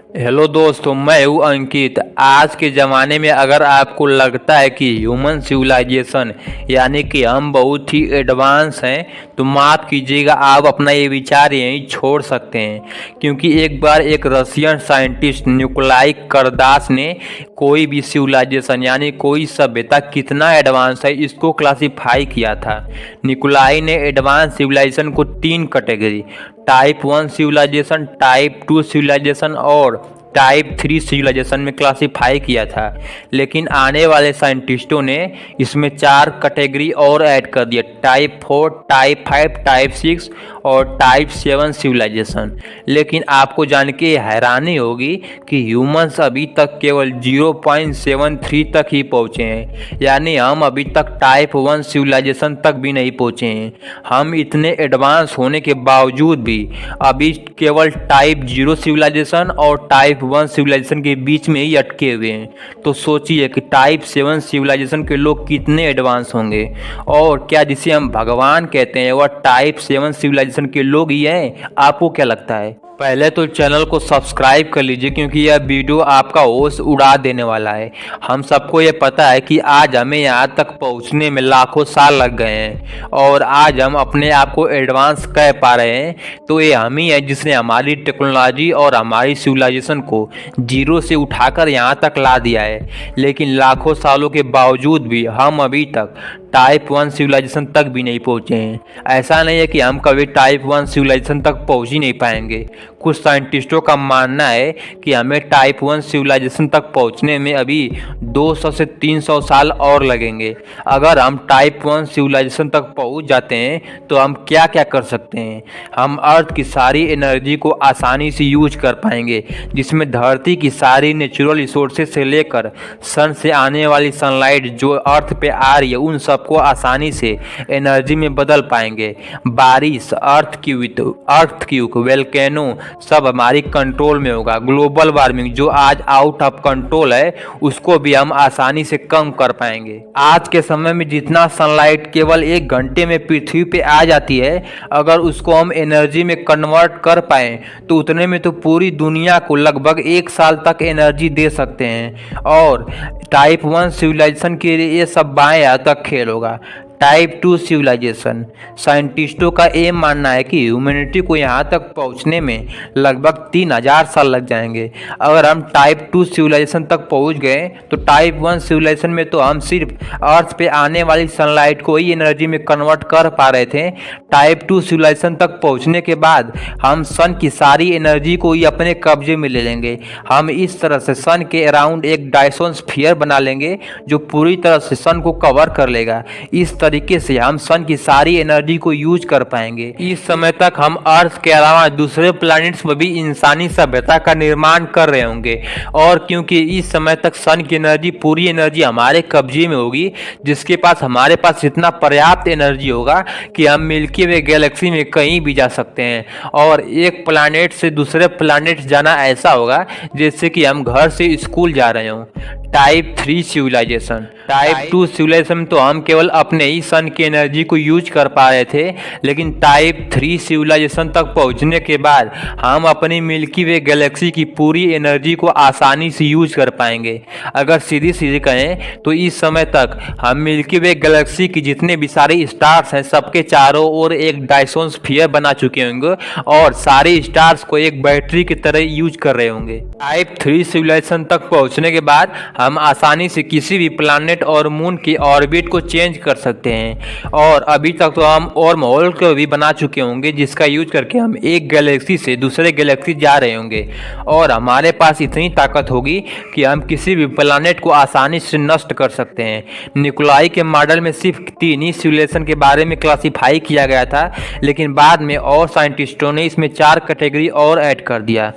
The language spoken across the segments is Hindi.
हेलो दोस्तों, मैं हूँ अंकित। आज के ज़माने में अगर आपको लगता है कि ह्यूमन सिविलाइजेशन यानी कि हम बहुत ही एडवांस हैं, तो माफ़ कीजिएगा, आप अपना ये विचार यहीं छोड़ सकते हैं। क्योंकि एक बार एक रशियन साइंटिस्ट निकोलाई करदास ने कोई भी सिविलाइजेशन यानी कोई सभ्यता कितना एडवांस है इसको क्लासिफाई किया था। निकोलाई ने एडवांस सिविलाइजेशन को 3 category type 1 civilisation, type 2 civilisation और टाइप 3 सिविलाइजेशन में क्लासिफाई किया था। लेकिन आने वाले साइंटिस्टों ने इसमें 4 कैटेगरी और ऐड कर दिया, टाइप 4, टाइप 5, टाइप 6 और टाइप 7 सिविलाइजेशन। लेकिन आपको जान के हैरानी होगी कि ह्यूमंस अभी तक केवल 0.73 तक ही पहुँचे हैं, यानी हम अभी तक टाइप 1 सिविलाइजेशन तक भी नहीं पहुँचे हैं। हम इतने एडवांस होने के बावजूद भी अभी केवल टाइप 0 सिविलाइजेशन और टाइप 1 सिविलाइजेशन के बीच में ही अटके हुए हैं। तो सोचिए कि टाइप 7 सिविलाइजेशन के लोग कितने एडवांस होंगे, और क्या जिसे हम भगवान कहते हैं वह टाइप 7 सिविलाइजेशन के लोग ही हैं। आपको क्या लगता है? पहले तो चैनल को सब्सक्राइब कर लीजिए, क्योंकि यह वीडियो आपका होश उड़ा देने वाला है। हम सबको ये पता है कि आज हमें यहाँ तक पहुँचने में लाखों साल लग गए हैं, और आज हम अपने आप को एडवांस कह पा रहे हैं तो ये हम ही है जिसने हमारी टेक्नोलॉजी और हमारी सिविलाइजेशन को जीरो से उठाकर यहाँ तक ला दिया है। लेकिन लाखों सालों के बावजूद भी हम अभी तक टाइप 1 सिविलाइजेशन तक भी नहीं पहुँचे हैं। ऐसा नहीं है कि हम कभी टाइप 1 सिविलाइजेशन तक पहुँच ही नहीं पाएंगे। कुछ साइंटिस्टों का मानना है कि हमें टाइप 1 सिविलाइजेशन तक पहुँचने में अभी 200 से 300 साल और लगेंगे। अगर हम टाइप 1 सिविलाइजेशन तक पहुँच जाते हैं तो हम क्या क्या कर सकते हैं? हम अर्थ की सारी एनर्जी को आसानी से यूज कर पाएंगे, जिसमें धरती की सारी नेचुरल रिसोर्सेज से लेकर सन से आने वाली सनलाइट जो अर्थ पे आ रही है उन सबको आसानी से एनर्जी में बदल पाएंगे। बारिश, अर्थ क्यूक, वेल्केनो सब हमारी कंट्रोल में होगा। ग्लोबल वार्मिंग जो आज आउट ऑफ कंट्रोल है उसको भी हम आसानी से कम कर पाएंगे। आज के समय में जितना सनलाइट केवल 1 घंटे में पृथ्वी पे आ जाती है, अगर उसको हम एनर्जी में कन्वर्ट कर पाएँ तो उतने में तो पूरी दुनिया को लगभग 1 साल तक एनर्जी दे सकते हैं। और टाइप 1 सिविलाइजेशन के लिए ये सब बाएं तक खेल होगा। टाइप 2 सिविलाइजेशन, साइंटिस्टों का ये मानना है कि ह्यूमैनिटी को यहाँ तक पहुँचने में लगभग 3000 साल लग जाएंगे। अगर हम टाइप 2 सिविलाइजेशन तक पहुँच गए तो टाइप 1 सिविलाइजेशन में तो हम सिर्फ अर्थ पे आने वाली सनलाइट को ही एनर्जी में कन्वर्ट कर पा रहे थे। टाइप 2 सिविलाइजेशन तक पहुँचने के बाद हम सन की सारी एनर्जी को ही अपने कब्जे में ले लेंगे। हम इस तरह से सन के अराउंड एक डायसोन स्फीयर बना लेंगे जो पूरी तरह से सन को कवर कर लेगा। इस तरीके से हम सन की सारी एनर्जी को यूज कर पाएंगे। इस समय तक हम अर्थ के अलावा दूसरे प्लैनेट्स में भी इंसानी सभ्यता का निर्माण कर रहे होंगे, और क्योंकि इस समय तक सन की एनर्जी पूरी एनर्जी हमारे कब्जे में होगी, जिसके पास हमारे पास इतना पर्याप्त एनर्जी होगा कि हम मिल्की वे गैलेक्सी में कहीं भी जा सकते हैं। और एक प्लैनेट से दूसरे प्लैनेट जाना ऐसा होगा जैसे कि हम घर से स्कूल जा रहे हों। टाइप 3 सिविलाइजेशन, टाइप 2 सिविलाइजेशन में तो हम केवल अपने ही सन की एनर्जी को यूज कर पा रहे थे, लेकिन टाइप 3 सिविलाइजेशन तक पहुंचने के बाद हम अपनी मिल्की वे गैलेक्सी की पूरी एनर्जी को आसानी से यूज कर पाएंगे। अगर सीधी सीधी कहें तो इस समय तक हम मिल्की वे गैलेक्सी की जितने भी सारे स्टार्स हैं सबके चारों ओर एक डायसोन स्फीयर बना चुके होंगे, और सारे स्टार्स को एक बैटरी की तरह यूज कर रहे होंगे। टाइप 3 सिविलाइजेशन तक पहुंचने के बाद हम आसानी से किसी भी प्लैनेट और मून की ऑर्बिट को चेंज कर सकते हैं, और अभी तक तो हम और माहौल को भी बना चुके होंगे जिसका यूज करके हम एक गैलेक्सी से दूसरे गैलेक्सी जा रहे होंगे। और हमारे पास इतनी ताकत होगी कि हम किसी भी प्लैनेट को आसानी से नष्ट कर सकते हैं। निकोलाई के मॉडल में सिर्फ 3 ही सिविलाइजेशन के बारे में क्लासिफाई किया गया था, लेकिन बाद में और साइंटिस्टों ने इसमें 4 कैटेगरी और ऐड कर दिया।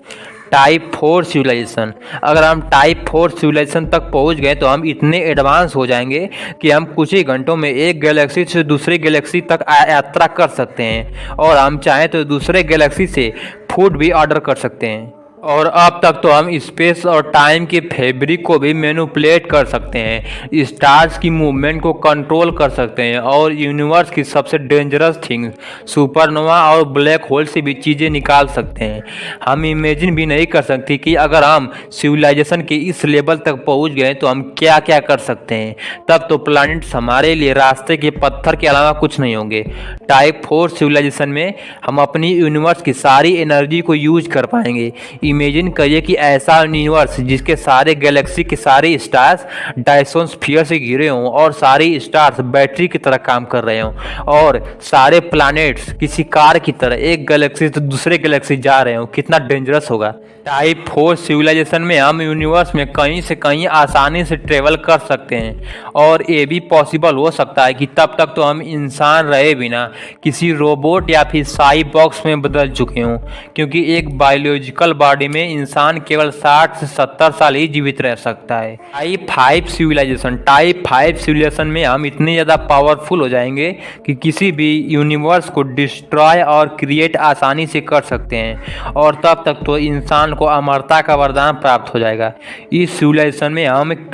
टाइप 4 सिविलाइजेशन, अगर हम टाइप 4 सिविलाइजेशन तक पहुंच गए तो हम इतने एडवांस हो जाएंगे कि हम कुछ ही घंटों में एक गैलेक्सी से दूसरी गैलेक्सी तक यात्रा कर सकते हैं, और हम चाहें तो दूसरे गैलेक्सी से फूड भी ऑर्डर कर सकते हैं। और अब तक तो हम स्पेस और टाइम के फैब्रिक को भी मैनिपुलेट कर सकते हैं, स्टार्स की मूवमेंट को कंट्रोल कर सकते हैं और यूनिवर्स की सबसे डेंजरस थिंग सुपरनोवा और ब्लैक होल से भी चीज़ें निकाल सकते हैं। हम इमेजिन भी नहीं कर सकते कि अगर हम सिविलाइजेशन के इस लेवल तक पहुंच गए तो हम क्या क्या कर सकते हैं। तब तो प्लैनेट्स हमारे लिए रास्ते के पत्थर के अलावा कुछ नहीं होंगे। टाइप 4 सिविलाइजेशन में हम अपनी यूनिवर्स की सारी एनर्जी को यूज कर पाएंगे। इमेजिन करिए कि ऐसा यूनिवर्स जिसके सारे गैलेक्सी के सारे स्टार्स डायसोस्फीयर से घिरे हों और सारे स्टार्स बैटरी की तरह काम कर रहे हों और सारे प्लैनेट्स किसी कार की तरह एक गैलेक्सी से दूसरे गैलेक्सी जा रहे हों। कितना डेंजरस होगा। टाइप 4 सिविलाइजेशन में हम यूनिवर्स में कहीं से कहीं आसानी से ट्रेवल कर सकते हैं और ये भी पॉसिबल हो सकता है कि तब तक तो हम इंसान रहे बिना किसी रोबोट या फिर साई बॉक्स में बदल चुके हों, क्योंकि एक बायोलॉजिकल बॉडी में इंसान केवल 60 से 70 साल ही जीवित रह सकता है। टाइप 5 सिविलाइजेशन में हम इतने ज़्यादा पावरफुल हो जाएंगे कि किसी भी यूनिवर्स को डिस्ट्रॉय और क्रिएट आसानी से कर सकते हैं और तब तक तो इंसान को अमरता का वरदान प्राप्त हो जाएगा। इस सिविलाइजेशन में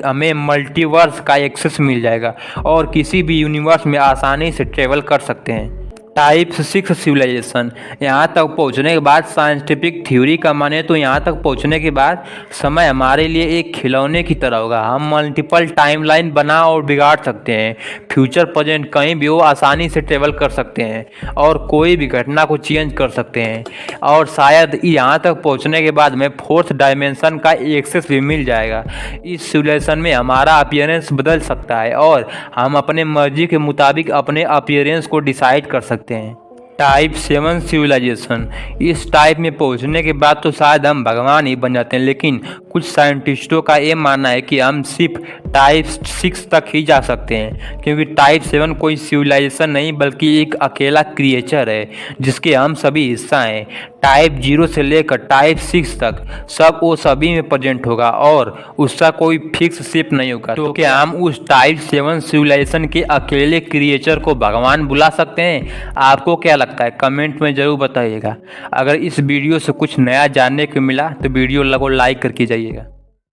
हमें मल्टीवर्स का एक्सेस मिल जाएगा और किसी भी यूनिवर्स में आसानी से ट्रेवल कर सकते हैं। टाइप 6 सिविलाइजेशन, यहाँ तक पहुँचने के बाद साइंटिफिक थ्योरी का माने तो यहाँ तक पहुँचने के बाद समय हमारे लिए एक खिलौने की तरह होगा। हम मल्टीपल टाइमलाइन बना और बिगाड़ सकते हैं, फ्यूचर प्रेजेंट कहीं भी हो आसानी से ट्रेवल कर सकते हैं और कोई भी घटना को चेंज कर सकते हैं और शायद यहाँ तक पहुँचने के बाद में 4th डायमेंशन का एक्सेस भी मिल जाएगा। इस सिविलाइजेशन में हमारा अपीयरेंस बदल सकता है और हम अपने मर्जी के मुताबिक अपने अपीयरेंस को डिसाइड कर सकते हैं। टाइप 7 सिविलाइजेशन, इस टाइप में पहुंचने के बाद तो शायद हम भगवान ही बन जाते हैं, लेकिन कुछ साइंटिस्टों का ये मानना है कि हम सिर्फ टाइप 6 तक ही जा सकते हैं, क्योंकि टाइप 7 कोई सिविलाइजेशन नहीं बल्कि एक अकेला क्रिएचर है जिसके हम सभी हिस्सा हैं। टाइप 0 से लेकर टाइप 6 तक सब वो सभी में प्रेजेंट होगा और उसका कोई फिक्स शेप नहीं होगा। तो क्या हम उस टाइप 7 सिविलाइजेशन के अकेले क्रिएचर को भगवान बुला सकते हैं? आपको क्या लगता है? कमेंट में ज़रूर बताइएगा। अगर इस वीडियो से कुछ नया जानने को मिला तो वीडियो को लाइक करके जाइएगा।